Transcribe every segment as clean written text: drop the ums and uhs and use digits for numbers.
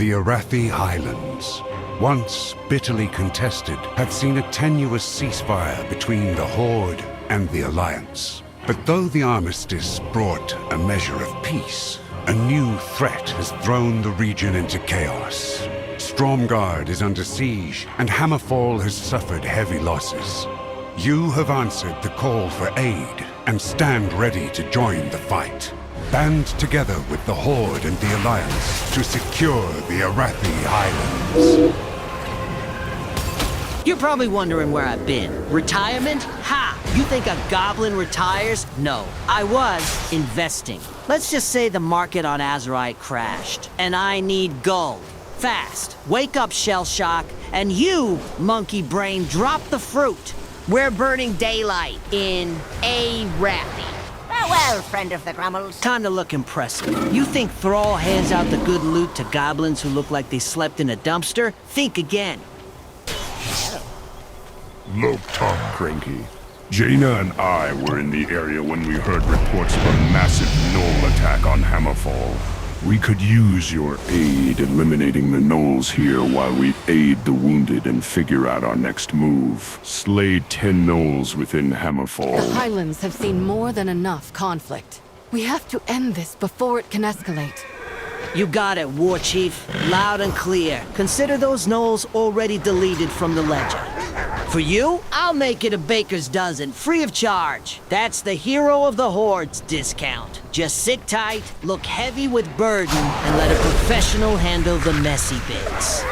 The Arathi Highlands, once bitterly contested, had seen a tenuous ceasefire between the Horde and the Alliance. But though the armistice brought a measure of peace, a new threat has thrown the region into chaos. Stormguard is under siege, and Hammerfall has suffered heavy losses. You have answered the call for aid, and stand ready to join the fight. Band together with the Horde and the Alliance to secure the Arathi Highlands. You're probably wondering where I've been. Retirement? Ha! You think a goblin retires? No. I was investing. Let's just say the market on Azerite crashed, and I need gold. Fast. Wake up, Shellshock, and you, monkey brain, drop the fruit. We're burning daylight in Arathi. Farewell, friend of the Grummels. Time to look impressive. You think Thrall hands out the good loot to goblins who look like they slept in a dumpster? Think again. Low talk, Krenky. Jaina and I were in the area when we heard reports of a massive gnoll attack on Hammerfall. We could use your aid eliminating the gnolls here while we aid the wounded and figure out our next move. Slay 10 gnolls within Hammerfall. The Highlands have seen more than enough conflict. We have to end this before it can escalate. You got it, War Chief. Loud and clear. Consider those gnolls already deleted from the ledger. For you, I'll make it a baker's dozen, free of charge. That's the Hero of the Horde's discount. Just sit tight, look heavy with burden, and let a professional handle the messy bits.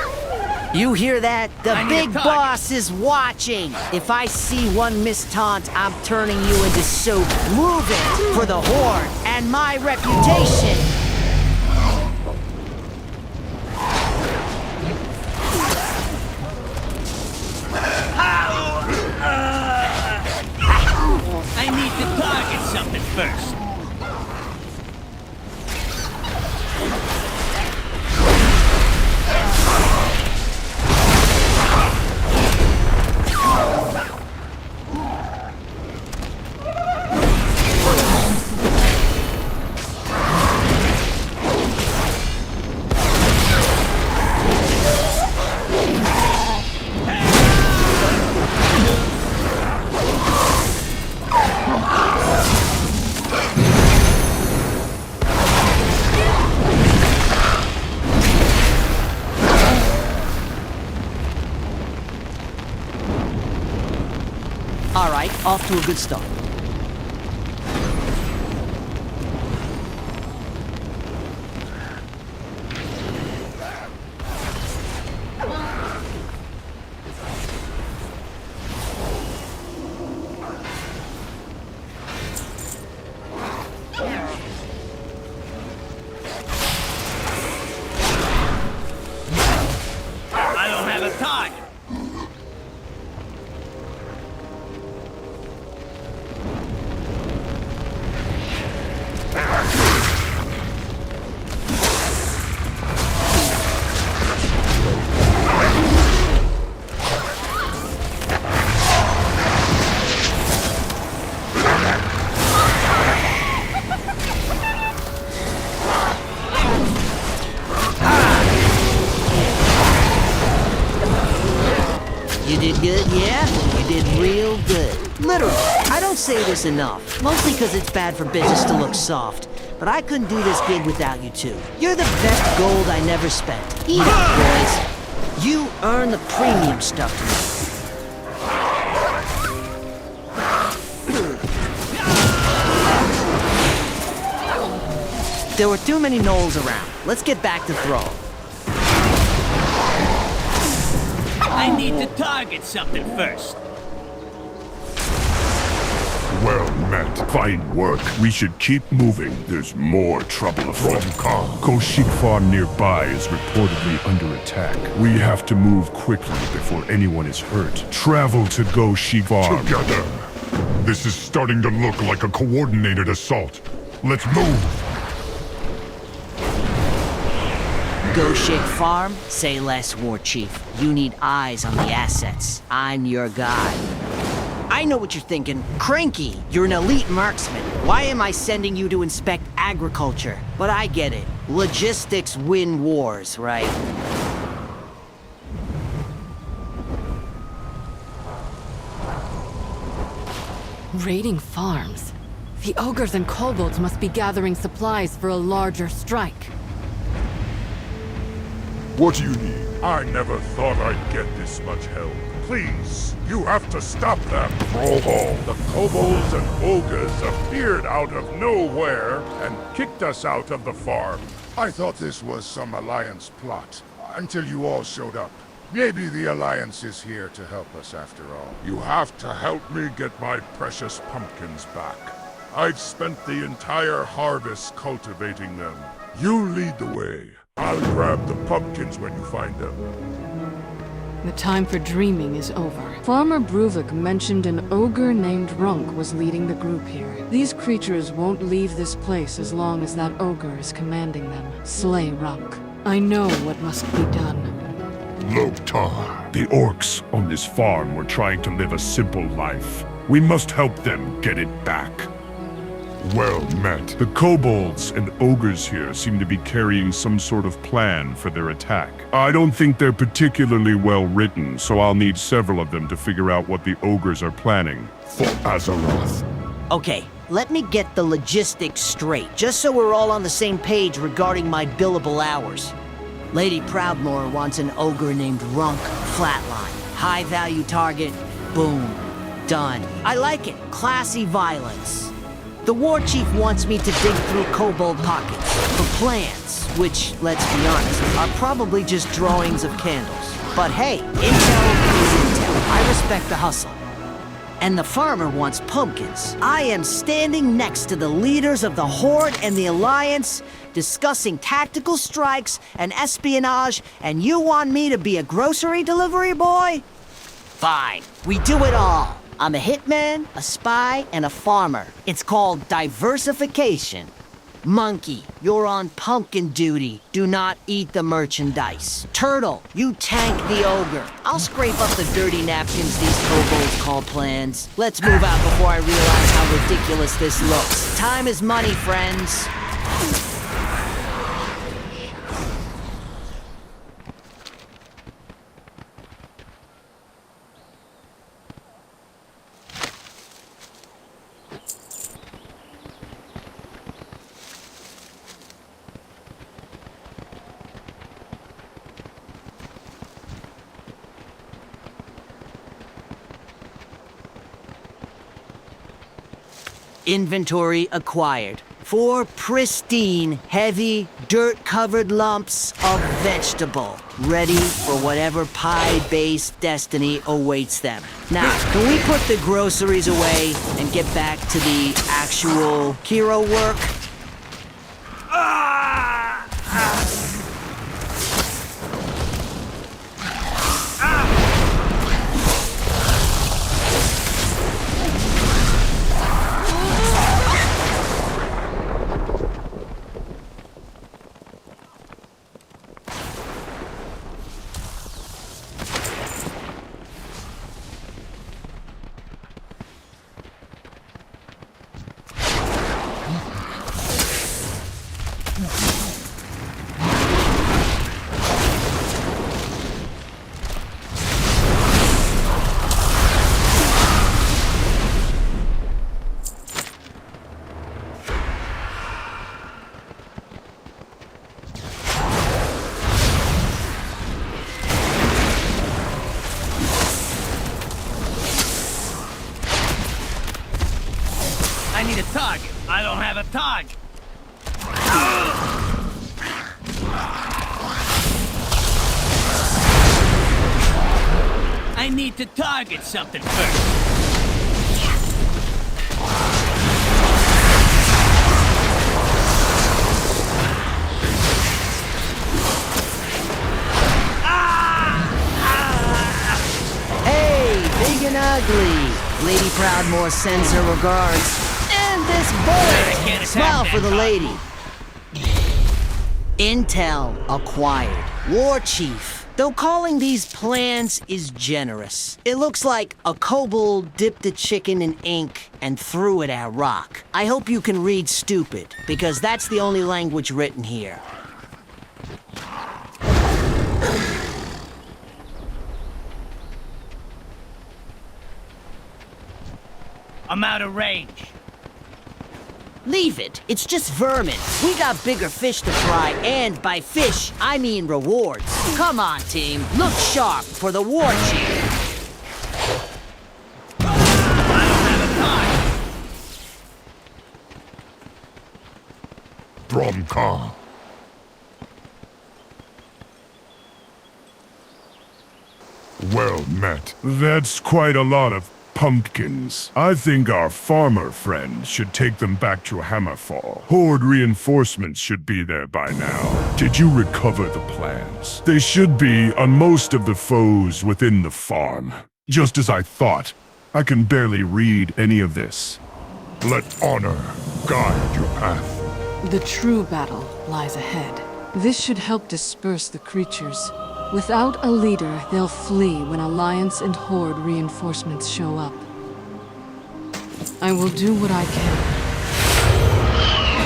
You hear that? The big boss is watching. If I see one mistaunt, I'm turning you into soup. Move it for the Horde and my reputation. I need to target something first. All right, off to a good start. I don't have a target. You did good, yeah? You did real good. Literally. I don't say this enough. Mostly because it's bad for business to look soft. But I couldn't do this gig without you two. You're the best gold I never spent. Eat it, boys. You earn the premium stuff to me. There were too many gnolls around. Let's get back to Thrall. I need to target something first. Well met. Fine work. We should keep moving. There's more trouble afoot. Koshik Farm nearby is reportedly under attack. We have to move quickly before anyone is hurt. Travel to Koshik Farm. Together. This is starting to look like a coordinated assault. Let's move. Go shake farm? Say less, War Chief. You need eyes on the assets. I'm your guy. I know what you're thinking. Krenky, you're an elite marksman. Why am I sending you to inspect agriculture? But I get it. Logistics win wars, right? Raiding farms. The ogres and kobolds must be gathering supplies for a larger strike. What do you need? I never thought I'd get this much help. Please, you have to stop them. Troll, the kobolds and ogres appeared out of nowhere and kicked us out of the farm. I thought this was some Alliance plot, until you all showed up. Maybe the Alliance is here to help us after all. You have to help me get my precious pumpkins back. I've spent the entire harvest cultivating them. You lead the way. I'll grab the pumpkins when you find them. The time for dreaming is over. Farmer Bruvik mentioned an ogre named Runk was leading the group here. These creatures won't leave this place as long as that ogre is commanding them. Slay Runk. I know what must be done. Loktar. The orcs on this farm were trying to live a simple life. We must help them get it back. Well met. The kobolds and ogres here seem to be carrying some sort of plan for their attack. I don't think they're particularly well written, so I'll need several of them to figure out what the ogres are planning for Azeroth. Okay, let me get the logistics straight, just so we're all on the same page regarding my billable hours. Lady Proudmoore wants an ogre named Runk, flatline. High value target, boom, done. I like it, classy violence. The war chief wants me to dig through kobold pockets for plans, which, let's be honest, are probably just drawings of candles. But hey, intel is intel. I respect the hustle. And the farmer wants pumpkins. I am standing next to the leaders of the Horde and the Alliance, discussing tactical strikes and espionage, and you want me to be a grocery delivery boy? Fine, we do it all. I'm a hitman, a spy, and a farmer. It's called diversification. Monkey, you're on pumpkin duty. Do not eat the merchandise. Turtle, you tank the ogre. I'll scrape up the dirty napkins these kobolds call plans. Let's move out before I realize how ridiculous this looks. Time is money, friends. Inventory acquired. 4 pristine, heavy, dirt-covered lumps of vegetable, ready for whatever pie-based destiny awaits them. Now, can we put the groceries away and get back to the actual hero work? I need a target. I don't have a target. I need to target something first. Hey, big and ugly. Lady Proudmoore sends her regards. And this bullet! Smile for the lady. Intel acquired. War Chief. Though calling these plans is generous. It looks like a kobold dipped a chicken in ink and threw it at Rock. I hope you can read stupid, because that's the only language written here. I'm out of range. Leave it. It's just vermin. We got bigger fish to fry, and by fish, I mean rewards. Come on, team. Look sharp for the war chief. I don't have time. Bromka. Well met. That's quite a lot of pumpkins. I think our farmer friend should take them back to Hammerfall. Horde reinforcements should be there by now. Did you recover the plans? They should be on most of the foes within the farm. Just as I thought. I can barely read any of this. Let honor guide your path. The true battle lies ahead. This should help disperse the creatures. Without a leader, they'll flee when Alliance and Horde reinforcements show up. I will do what I can.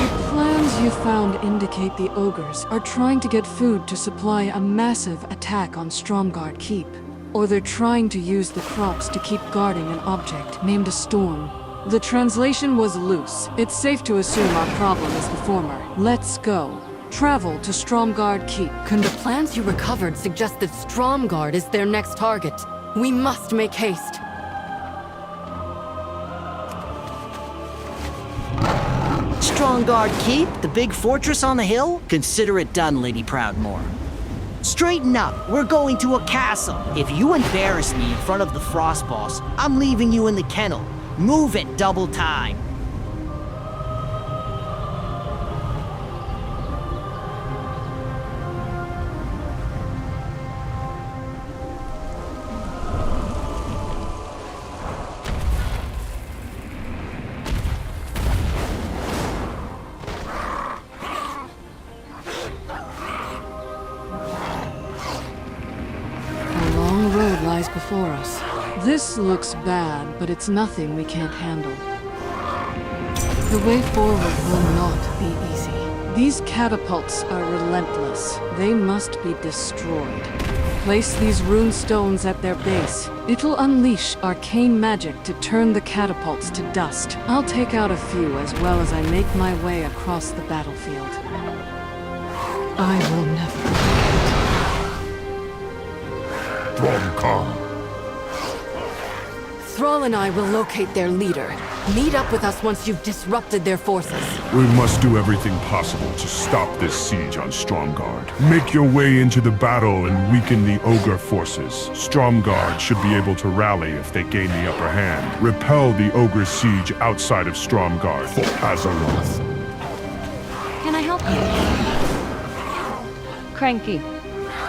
The plans you found indicate the ogres are trying to get food to supply a massive attack on Shadowguard Keep. Or they're trying to use the crops to keep guarding an object named a storm. The translation was loose. It's safe to assume our problem is the former. Let's go. Travel to Shadowguard Keep. Can the plans you recovered suggest that Shadowguard is their next target? We must make haste. Shadowguard Keep, the big fortress on the hill? Consider it done, Lady Proudmoore. Straighten up. We're going to a castle. If you embarrass me in front of the Frost Boss, I'm leaving you in the kennel. Move it, double time. Before us. This looks bad, but it's nothing we can't handle. The way forward will not be easy. These catapults are relentless. They must be destroyed. Place these rune stones at their base. It'll unleash arcane magic to turn the catapults to dust. I'll take out a few as well as I make my way across the battlefield. I will never forget. Bromka. Thrall and I will locate their leader. Meet up with us once you've disrupted their forces. We must do everything possible to stop this siege on Shadowguard. Make your way into the battle and weaken the ogre forces. Shadowguard should be able to rally if they gain the upper hand. Repel the ogre siege outside of Shadowguard. For Azeroth. Can I help you? Krenky,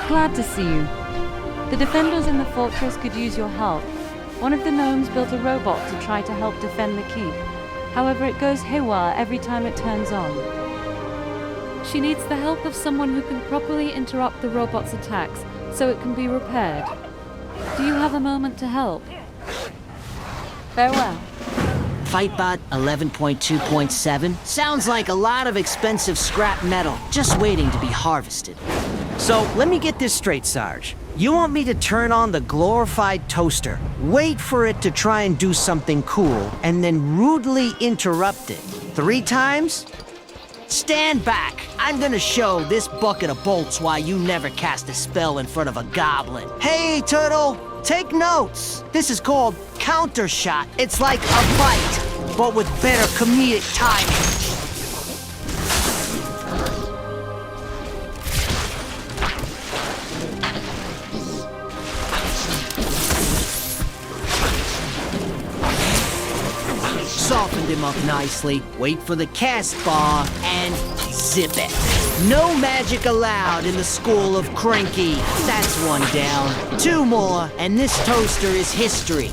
glad to see you. The defenders in the fortress could use your help. One of the gnomes built a robot to try to help defend the keep. However, it goes haywire every time it turns on. She needs the help of someone who can properly interrupt the robot's attacks so it can be repaired. Do you have a moment to help? Farewell. Fightbot 11.2.7 sounds like a lot of expensive scrap metal just waiting to be harvested. So let me get this straight, Sarge. You want me to turn on the glorified toaster, wait for it to try and do something cool, and then rudely interrupt it 3 times? Stand back. I'm gonna show this bucket of bolts why you never cast a spell in front of a goblin. Hey, Turtle, take notes. This is called counter shot. It's like a fight, but with better comedic timing. Softened him up nicely, wait for the cast bar, and zip it. No magic allowed in the school of Krenky. That's 1 down. 2 more, and this toaster is history.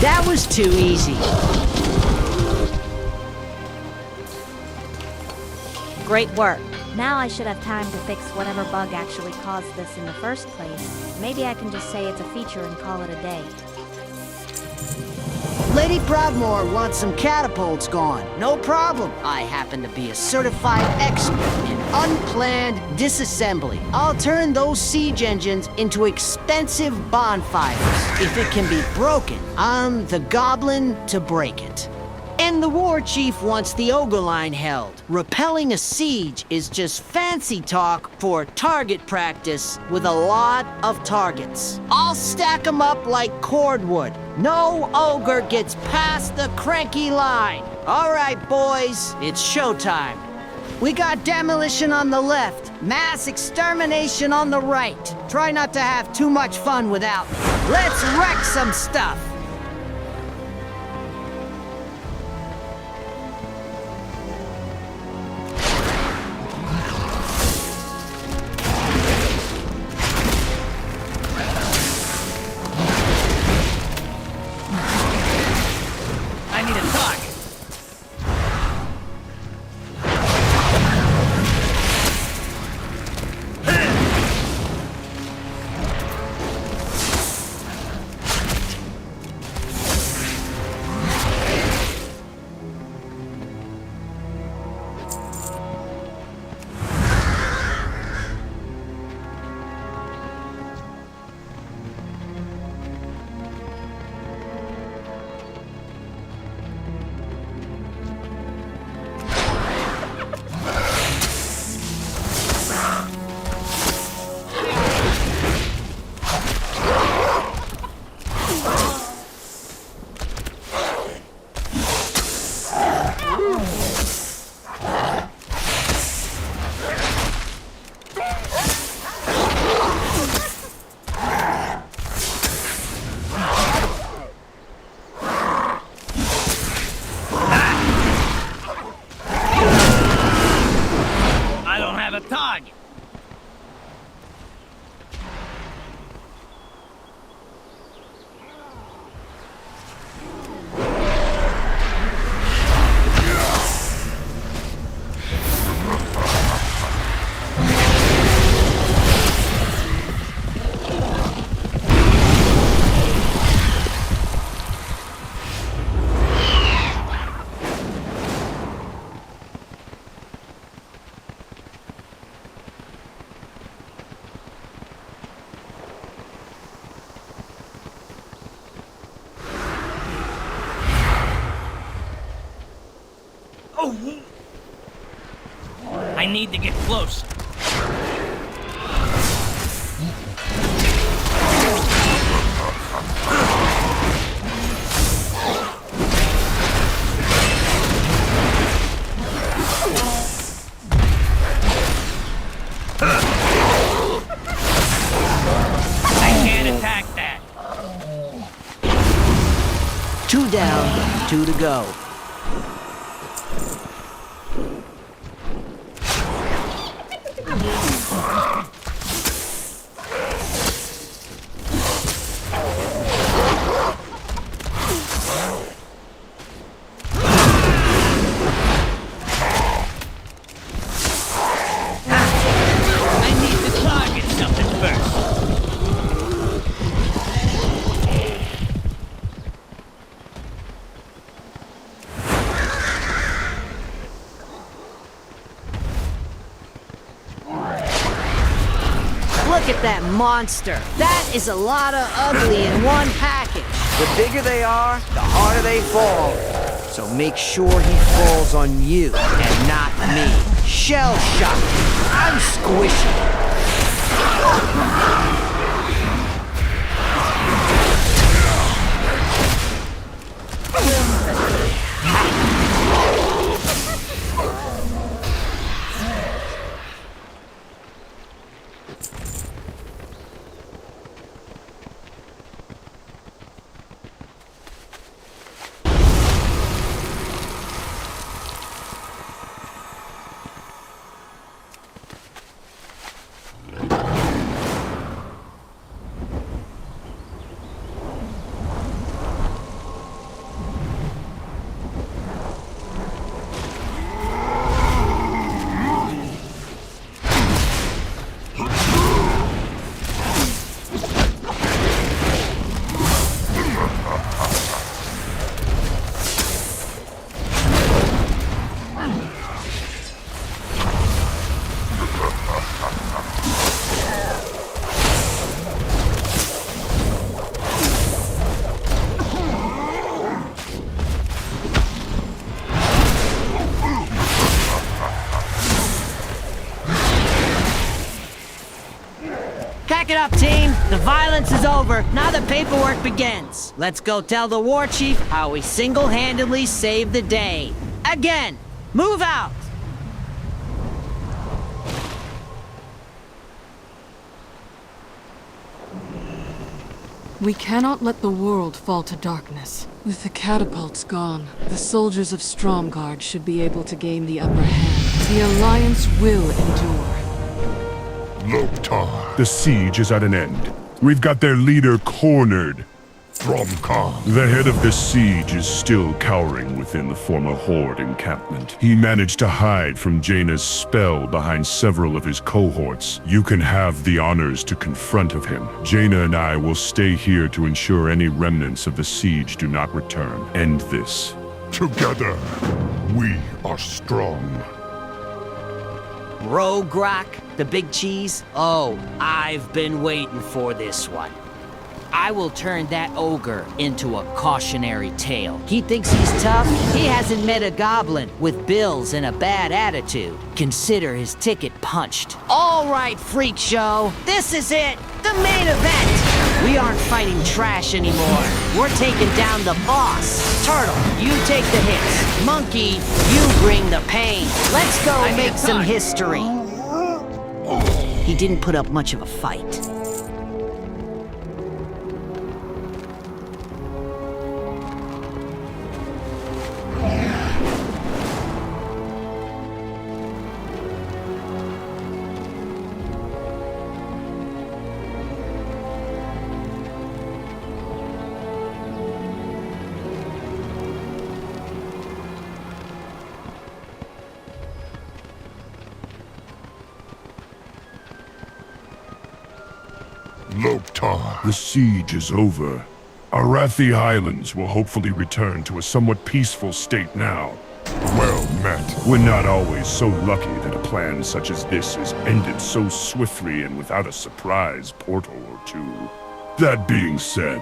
That was too easy. Great work. Now I should have time to fix whatever bug actually caused this in the first place. Maybe I can just say it's a feature and call it a day. Lady Proudmoore wants some catapults gone. No problem. I happen to be a certified expert in unplanned disassembly. I'll turn those siege engines into expensive bonfires. If it can be broken, I'm the goblin to break it. And the war chief wants the ogre line held. Repelling a siege is just fancy talk for target practice with a lot of targets. I'll stack them up like cordwood. No ogre gets past the Krenky line. All right, boys, it's showtime. We got demolition on the left, mass extermination on the right. Try not to have too much fun without me. Let's wreck some stuff. I need a target. Target. I need to get close. I can't attack that. 2 down, 2 to go. Look at that monster. That is a lot of ugly in one package. The bigger they are, the harder they fall. So make sure he falls on you and not me. Shell shock. I'm squishy. up, team. The violence is over. Now the paperwork begins. Let's go tell the war chief how we single-handedly saved the day. Again, move out. We cannot let the world fall to darkness. With the catapults gone, the soldiers of Shadowguard should be able to gain the upper hand. The Alliance will endure. Loktar. The siege is at an end. We've got their leader cornered. Thromkar. The head of the siege is still cowering within the former Horde encampment. He managed to hide from Jaina's spell behind several of his cohorts. You can have the honors to confront of him. Jaina and I will stay here to ensure any remnants of the siege do not return. End this. Together, we are strong. Rograk, the big cheese. Oh, I've been waiting for this one. I will turn that ogre into a cautionary tale. He thinks he's tough. He hasn't met a goblin with bills and a bad attitude. Consider his ticket punched. All right, freak show. This is it. The main event. We aren't fighting trash anymore. We're taking down the boss. Turtle, you take the hits. Monkey, you bring the pain. Let's go make some history. He didn't put up much of a fight. Loktar. The siege is over. Arathi Highlands will hopefully return to a somewhat peaceful state now. Well met. We're not always so lucky that a plan such as this is ended so swiftly and without a surprise portal or two. That being said,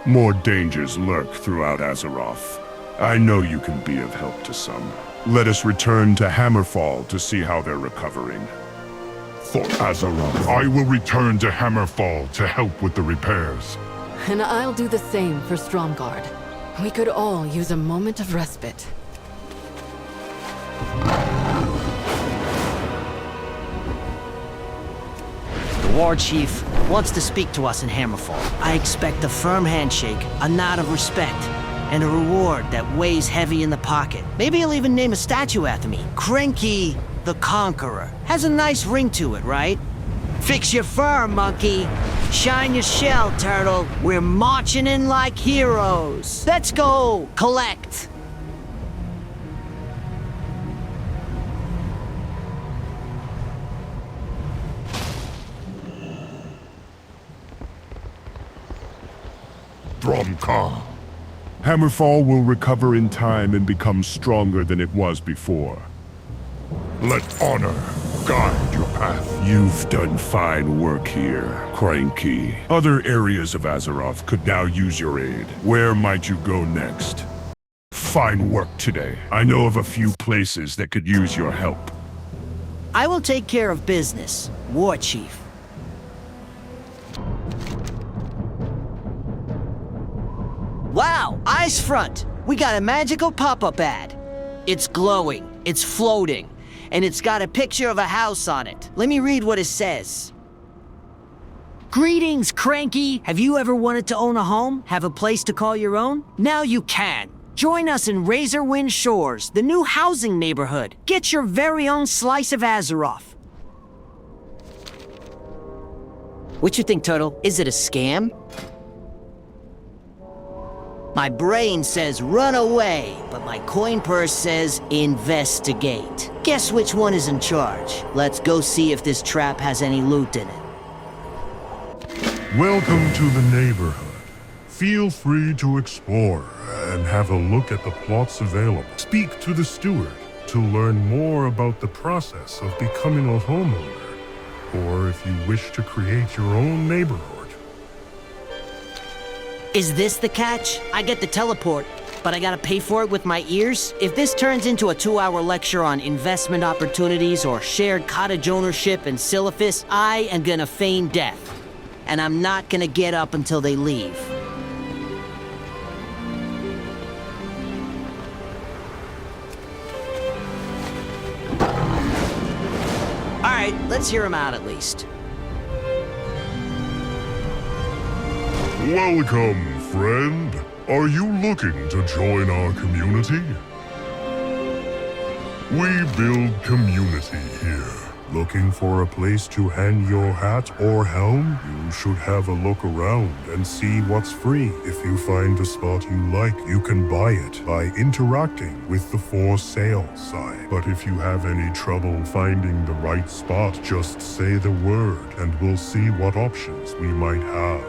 more dangers lurk throughout Azeroth. I know you can be of help to some. Let us return to Hammerfall to see how they're recovering. For Azeroth, I will return to Hammerfall to help with the repairs. And I'll do the same for Shadowguard. We could all use a moment of respite. The war chief wants to speak to us in Hammerfall. I expect a firm handshake, a nod of respect, and a reward that weighs heavy in the pocket. Maybe he'll even name a statue after me. Krenky the Conqueror. Has a nice ring to it, right? Fix your fur, monkey. Shine your shell, turtle. We're marching in like heroes. Let's go collect. Thromkar. Hammerfall will recover in time and become stronger than it was before. Let honor guide your path. You've done fine work here, Krenky. Other areas of Azeroth could now use your aid. Where might you go next? Fine work today. I know of a few places that could use your help. I will take care of business, war chief. Wow, Ice Front! We got a magical pop-up ad. It's glowing, it's floating, and it's got a picture of a house on it. Let me read what it says. Greetings, Krenky! Have you ever wanted to own a home? Have a place to call your own? Now you can. Join us in Razorwind Shores, the new housing neighborhood. Get your very own slice of Azeroth. What you think, Turtle? Is it a scam? My brain says run away, but my coin purse says investigate. Guess which one is in charge? Let's go see if this trap has any loot in it. Welcome to the neighborhood. Feel free to explore and have a look at the plots available. Speak to the steward to learn more about the process of becoming a homeowner, or if you wish to create your own neighborhood. Is this the catch? I get the teleport, but I gotta pay for it with my ears? If this turns into a 2-hour lecture on investment opportunities or shared cottage ownership in Silphus, I am gonna feign death. and I'm not gonna get up until they leave. Alright, let's hear him out at least. Welcome, friend. Are you looking to join our community? We build community here. Looking for a place to hang your hat or helm? You should have a look around and see what's free. If you find a spot you like, you can buy it by interacting with the for sale sign. But if you have any trouble finding the right spot, just say the word and we'll see what options we might have.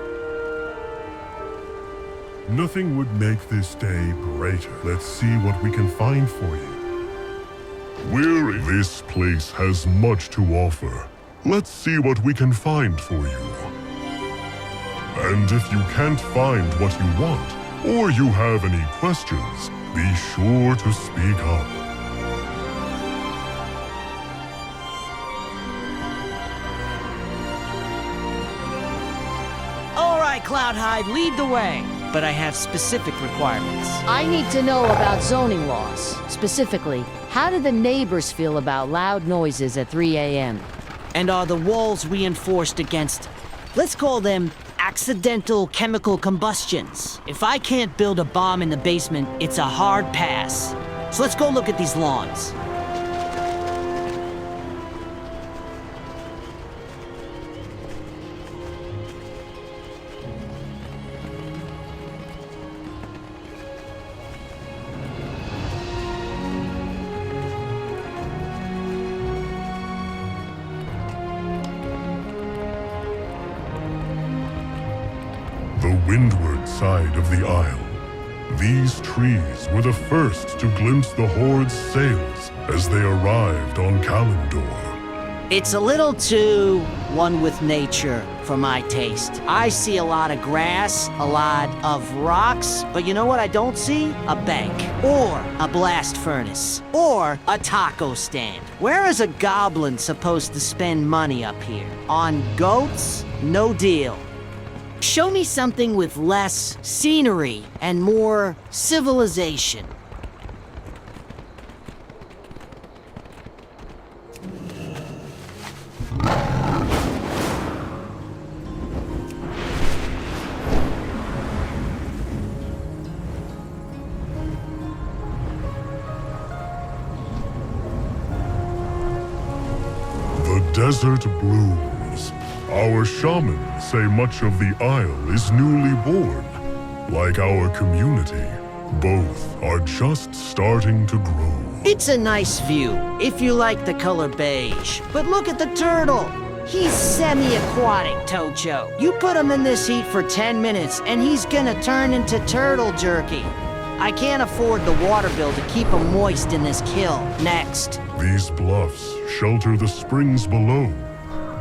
Nothing would make this day greater. Let's see what we can find for you. This place has much to offer. Let's see what we can find for you. And if you can't find what you want, or you have any questions, be sure to speak up. All right, Cloudhide, lead the way. But I have specific requirements. I need to know about zoning laws. Specifically, how do the neighbors feel about loud noises at 3 a.m.? And are the walls reinforced against, let's call them, accidental chemical combustions? If I can't build a bomb in the basement, it's a hard pass. So let's go look at these lawns. The windward side of the isle. These trees were the first to glimpse the Horde's sails as they arrived on Kalimdor. It's a little too one with nature for my taste. I see a lot of grass, a lot of rocks, but you know what I don't see? A bank, or a blast furnace, or a taco stand. Where is a goblin supposed to spend money up here? On goats? No deal. Show me something with less scenery and more civilization. The desert blooms. Our shamans say much of the Isle is newly born. Like our community, both are just starting to grow. It's a nice view, if you like the color beige. But look at the turtle! He's semi-aquatic, Tocho. You put him in this heat for 10 minutes, and he's gonna turn into turtle jerky. I can't afford the water bill to keep him moist in this kill. Next. These bluffs shelter the springs below.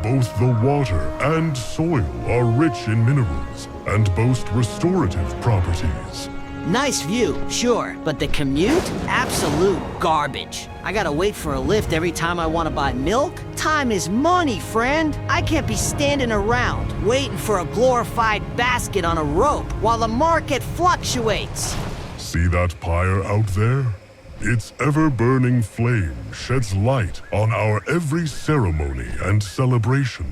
Both the water and soil are rich in minerals and boast restorative properties. Nice view, sure, but the commute? Absolute garbage. I gotta wait for a lift every time I want to buy milk? Time is money, friend. I can't be standing around waiting for a glorified basket on a rope while the market fluctuates. See that pyre out there? Its ever-burning flame sheds light on our every ceremony and celebration.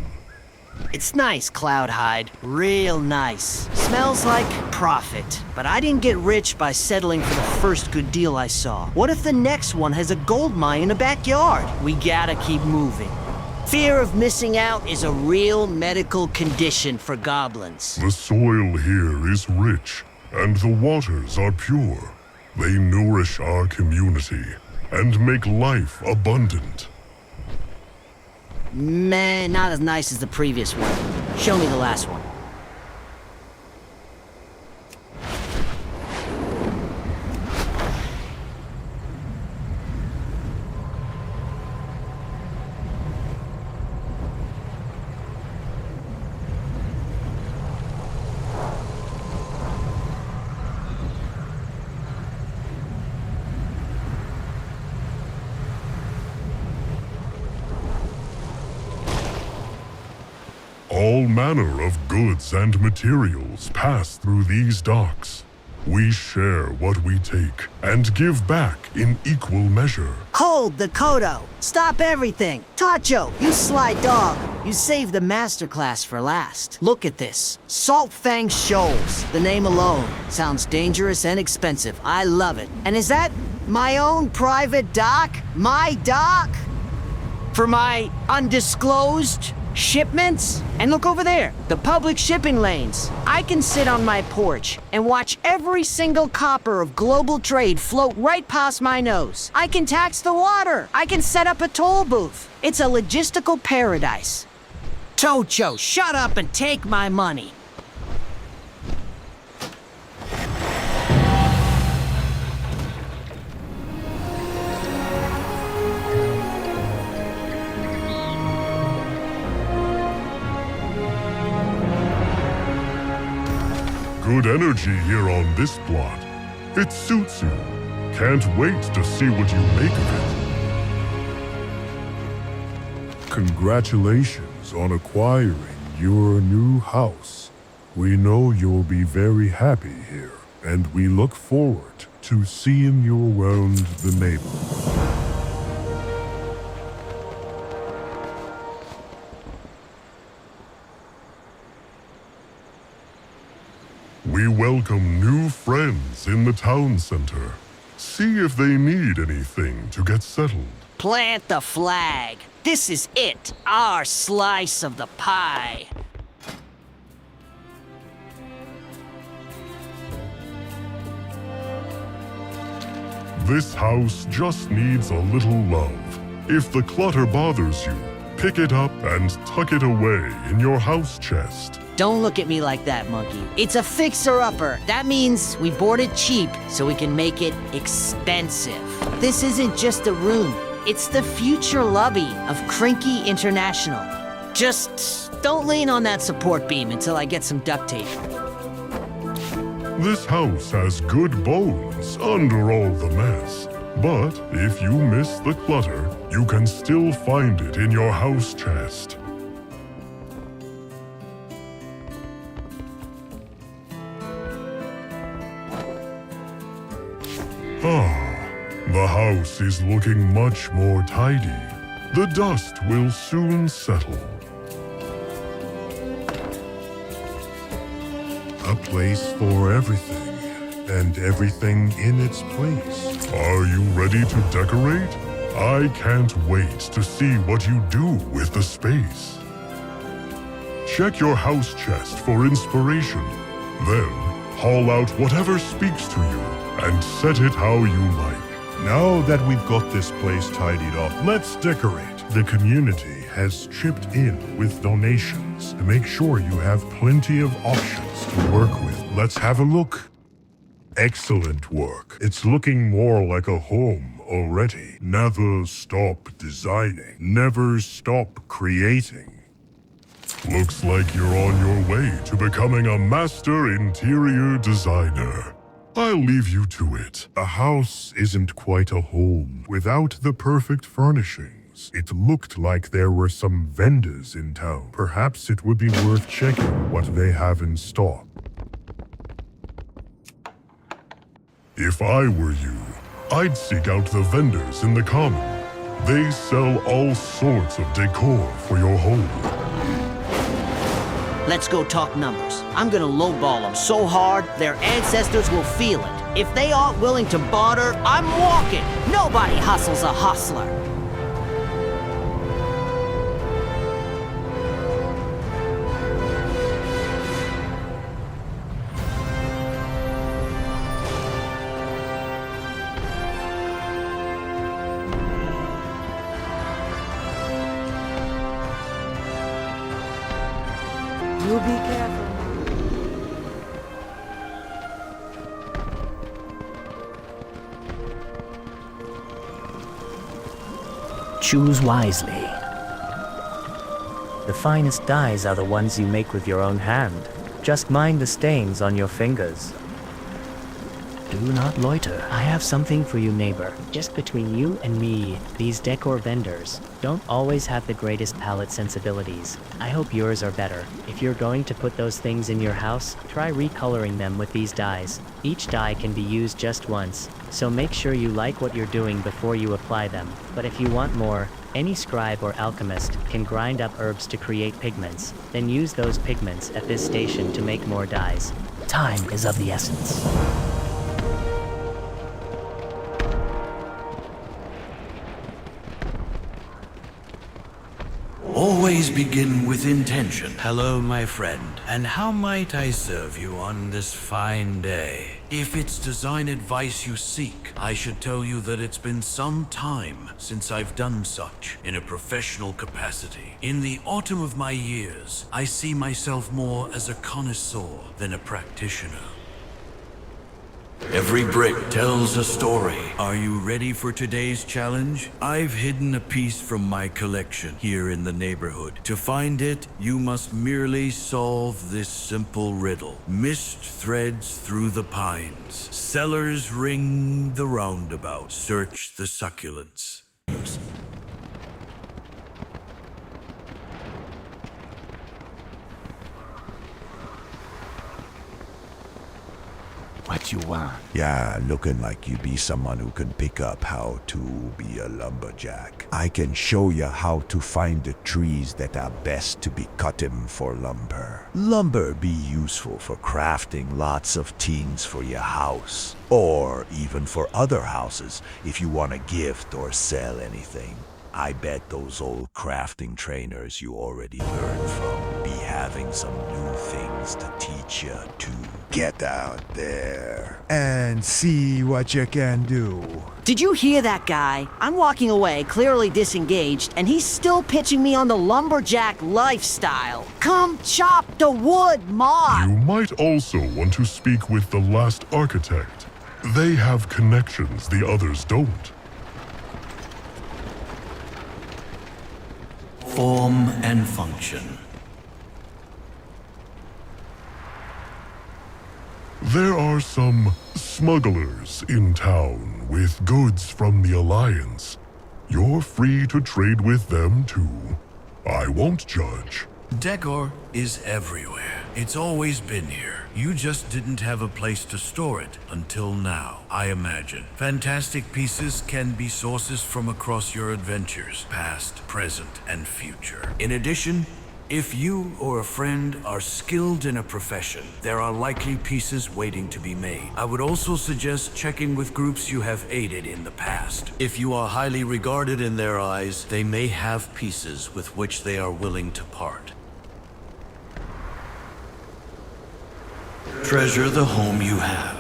It's nice, Cloudhide. Real nice. Smells like profit. But I didn't get rich by settling for the first good deal I saw. What if the next one has a gold mine in the backyard? We gotta keep moving. Fear of missing out is a real medical condition for goblins. The soil here is rich, and the waters are pure. They nourish our community and make life abundant. Man, not as nice as the previous one. Show me the last one. All All manner of goods and materials pass through these docks. We share what we take and give back in equal measure. Hold, Dakota! Stop everything! Tacho, you sly dog! You saved the masterclass for last. Look at this. Salt Fang Shoals. The name alone sounds dangerous and expensive. I love it. And is that my own private dock? My dock? For my undisclosed shipments? And look over there, the public shipping lanes. I can sit on my porch and watch every single copper of global trade float right past my nose. I can tax the water. I can set up a toll booth. It's a logistical paradise. Tocho, shut up and take my money. Good energy here on this plot. It suits you. Can't wait to see what you make of it. Congratulations on acquiring your new house. We know you'll be very happy here, and we look forward to seeing you around the neighborhood. We welcome new friends in the town center. See if they need anything to get settled. Plant the flag. This is it, our slice of the pie. This house just needs a little love. If the clutter bothers you, pick it up and tuck it away in your house chest. Don't look at me like that, monkey. It's a fixer-upper. That means we bought it cheap so we can make it expensive. This isn't just a room. It's the future lobby of Krenky International. Just don't lean on that support beam until I get some duct tape. This house has good bones under all the mess. But if you miss the clutter, you can still find it in your house chest. The house is looking much more tidy. The dust will soon settle. A place for everything, and everything in its place. Are you ready to decorate? I can't wait to see what you do with the space. Check your house chest for inspiration. Then, haul out whatever speaks to you and set it how you like. Now that we've got this place tidied up, let's decorate. The community has chipped in with donations to make sure you have plenty of options to work with. Let's have a look. Excellent work. It's looking more like a home already. Never stop designing. Never stop creating. Looks like you're on your way to becoming a master interior designer. I'll leave you to it. A house isn't quite a home without the perfect furnishings. It looked like there were some vendors in town. Perhaps it would be worth checking what they have in stock. If I were you, I'd seek out the vendors in the common. They sell all sorts of decor for your home. Let's go talk numbers. I'm gonna lowball them so hard, their ancestors will feel it. If they aren't willing to barter, I'm walking. Nobody hustles a hustler. You be careful. Choose wisely. The finest dyes are the ones you make with your own hand. Just mind the stains on your fingers. Do not loiter. I have something for you, neighbor. Just between you and me, these decor vendors don't always have the greatest palette sensibilities. I hope yours are better. If you're going to put those things in your house, try recoloring them with these dyes. Each dye can be used just once, so make sure you like what you're doing before you apply them. But if you want more, any scribe or alchemist can grind up herbs to create pigments, then use those pigments at this station to make more dyes. Time is of the essence. Always begin with intention. Hello, my friend, and how might I serve you on this fine day? If it's design advice you seek, I should tell you that it's been some time since I've done such in a professional capacity. In the autumn of my years, I see myself more as a connoisseur than a practitioner. Every brick tells a story. Are you ready for today's challenge? I've hidden a piece from my collection here in the neighborhood. To find it, you must merely solve this simple riddle. Mist threads through the pines. Cellars ring the roundabout. Search the succulents. What you want? Yeah, looking like you be someone who can pick up how to be a lumberjack. I can show you how to find the trees that are best to be cutting for lumber. Lumber be useful for crafting lots of things for your house, or even for other houses if you want to gift or sell anything. I bet those old crafting trainers you already learned from be having some new things to teach you too. Get out there and see what you can do. Did you hear that guy? I'm walking away, clearly disengaged, and he's still pitching me on the lumberjack lifestyle. Come chop the wood, Ma! You might also want to speak with the last architect. They have connections the others don't. Form and function. There are some smugglers in town with goods from the Alliance. You're free to trade with them too. I won't judge. Decor is everywhere. It's always been here. You just didn't have a place to store it until now, I imagine. Fantastic pieces can be sources from across your adventures, past, present, and future. In addition, if you or a friend are skilled in a profession, there are likely pieces waiting to be made. I would also suggest checking with groups you have aided in the past. If you are highly regarded in their eyes, they may have pieces with which they are willing to part. Treasure the home you have.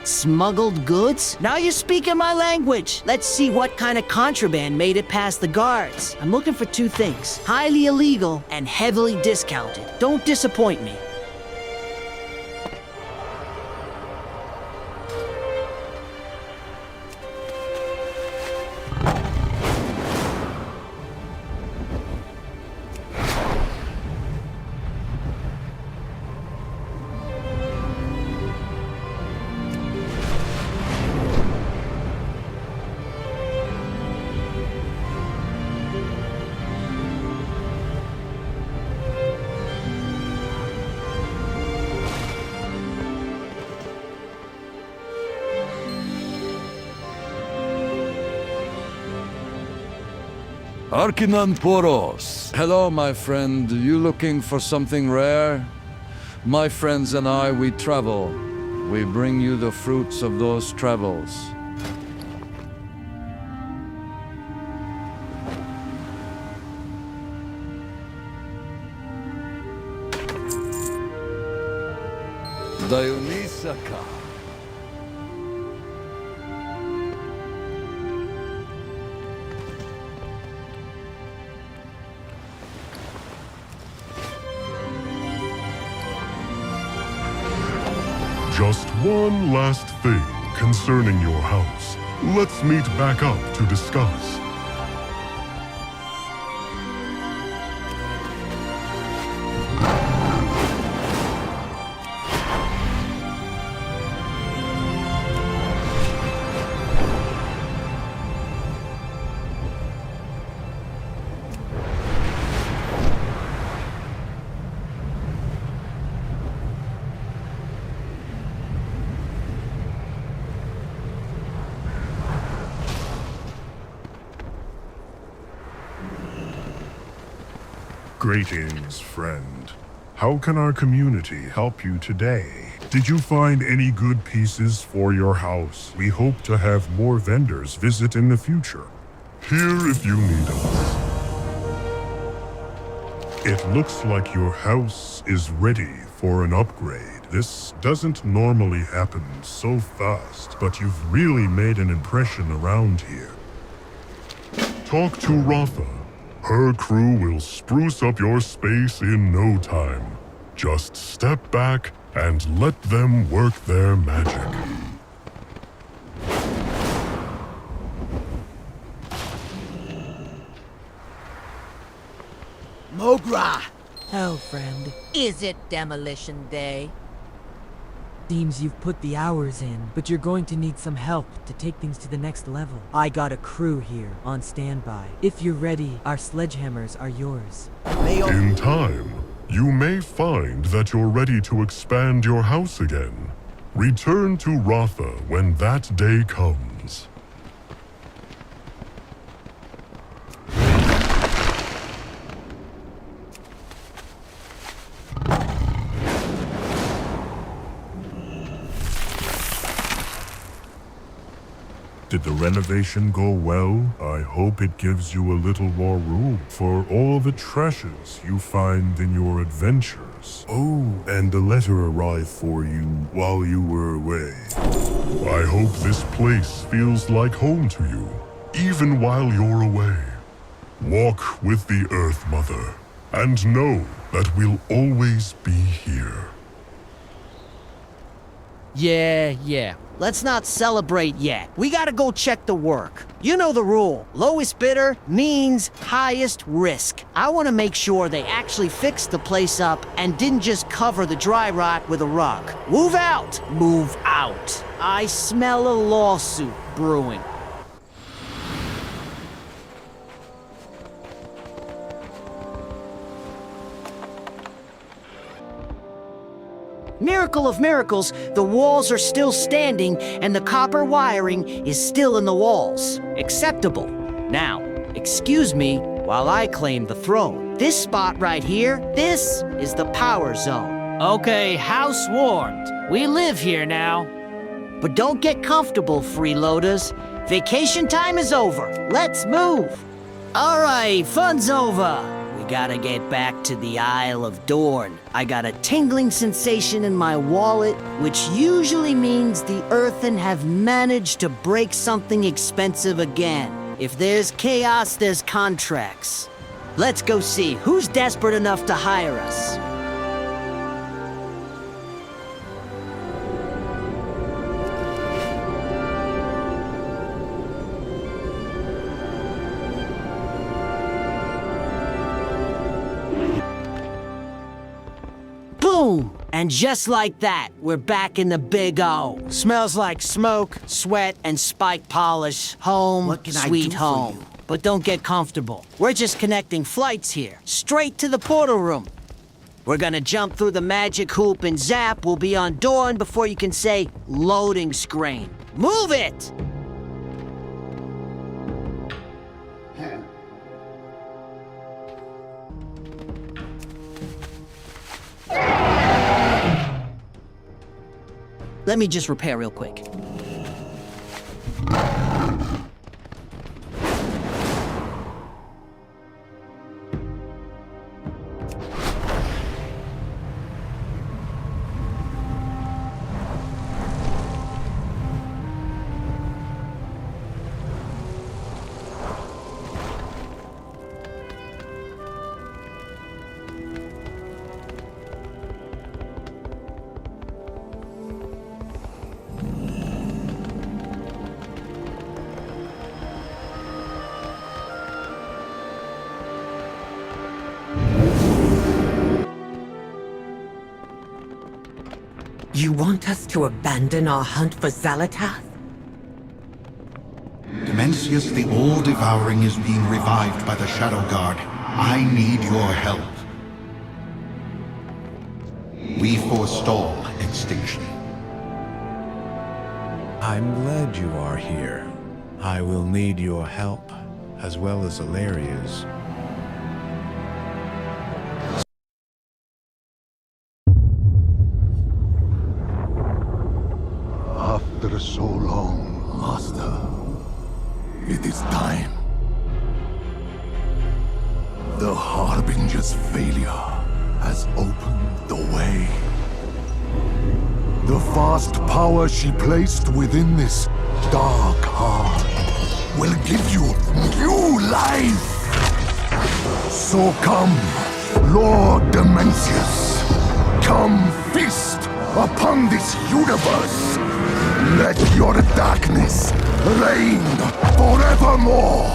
Smuggled goods? Now you're speaking my language. Let's see what kind of contraband made it past the guards. I'm looking for two things: highly illegal and heavily discounted. Don't disappoint me. Arkinan Poros. Hello, my friend. You looking for something rare? My friends and I, we travel. We bring you the fruits of those travels. Dionysaka. Just one last thing concerning your house. Let's meet back up to discuss. Greetings, friend. How can our community help you today? Did you find any good pieces for your house? We hope to have more vendors visit in the future. Here if you need us. It looks like your house is ready for an upgrade. This doesn't normally happen so fast, but you've really made an impression around here. Talk to Ratha. Her crew will spruce up your space in no time. Just step back and let them work their magic. Mogra! Hell, friend. Is it demolition day? Seems you've put the hours in, but you're going to need some help to take things to the next level. I got a crew here, on standby. If you're ready, our sledgehammers are yours. In time, you may find that you're ready to expand your house again. Return to Ratha when that day comes. Did the renovation go well? I hope it gives you a little more room for all the treasures you find in your adventures. Oh, and a letter arrived for you while you were away. I hope this place feels like home to you, even while you're away. Walk with the Earth Mother, and know that we'll always be here. Yeah. Let's not celebrate yet. We gotta go check the work. You know the rule. Lowest bidder means highest risk. I wanna make sure they actually fixed the place up and didn't just cover the dry rot with a rug. Move out! Move out. I smell a lawsuit brewing. Miracle of miracles, the walls are still standing and the copper wiring is still in the walls. Acceptable. Now, excuse me while I claim the throne. This spot right here, this is the power zone. Okay, house warmed. We live here now. But don't get comfortable, freeloaders. Vacation time is over. Let's move. All right, fun's over. Gotta get back to the Isle of Dorn. I got a tingling sensation in my wallet, which usually means the Earthen have managed to break something expensive again. If there's chaos, there's contracts. Let's go see who's desperate enough to hire us. Boom! And just like that, we're back in the Big O. Smells like smoke, sweat, and spike polish. Home, What can I sweet do for home. you? But don't get comfortable. We're just connecting flights here, straight to the portal room. We're gonna jump through the magic hoop and zap. We'll be on Dorn before you can say loading screen. Move it! Let me just repair real quick. You want us to abandon our hunt for Xalatath? Dimensius the All-Devouring is being revived by the Shadowguard. I need your help. We forestall extinction. I'm glad you are here. I will need your help, as well as Alleria's. for so long. Master, it is time. The Harbinger's failure has opened the way. The vast power she placed within this dark heart will give you new life. So come, Lord Dimensius, come feast upon this universe. Let your darkness reign forevermore.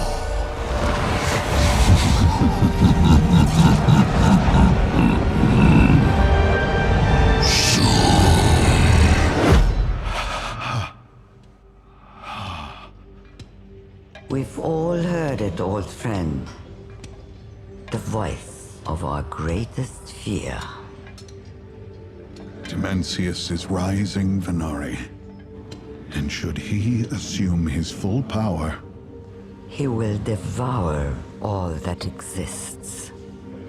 We've all heard it, old friend. The voice of our greatest fear. Dimensius is rising, Venari. And should he assume his full power, he will devour all that exists.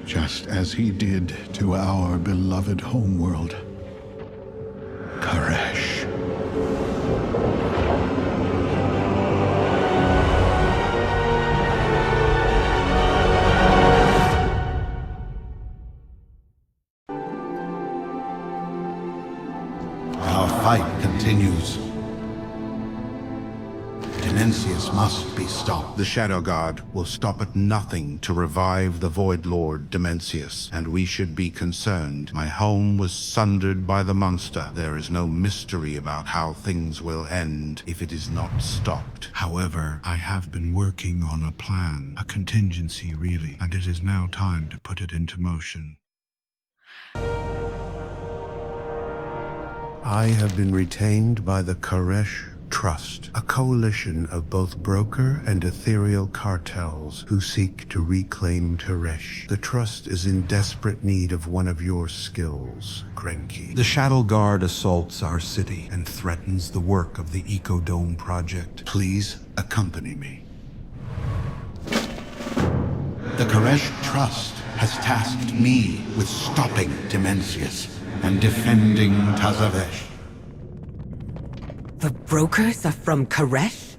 Just as he did to our beloved homeworld, Koresh. Our fight continues. Dimensius must be stopped. The Shadowguard will stop at nothing to revive the Void Lord Dimensius, and we should be concerned. My home was sundered by the monster. There is no mystery about how things will end if it is not stopped. However, I have been working on a plan, a contingency really, and it is now time to put it into motion. I have been retained by the Koresh Trust, a coalition of both broker and ethereal cartels who seek to reclaim Teresh. The Trust is in desperate need of one of your skills, Krenky. The Shadowguard assaults our city and threatens the work of the Ecodome project. Please accompany me. The Koresh Trust has tasked me with stopping Dimensius and defending Tazavesh. The brokers are from Koresh?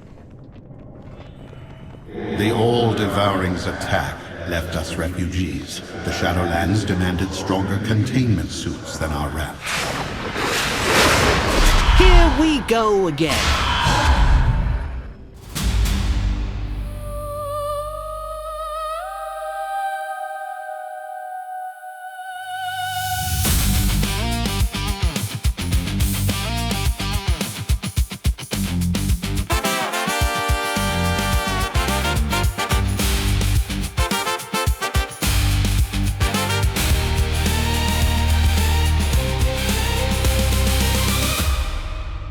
The All-Devouring's attack left us refugees. The Shadowlands demanded stronger containment suits than our rats. Here we go again.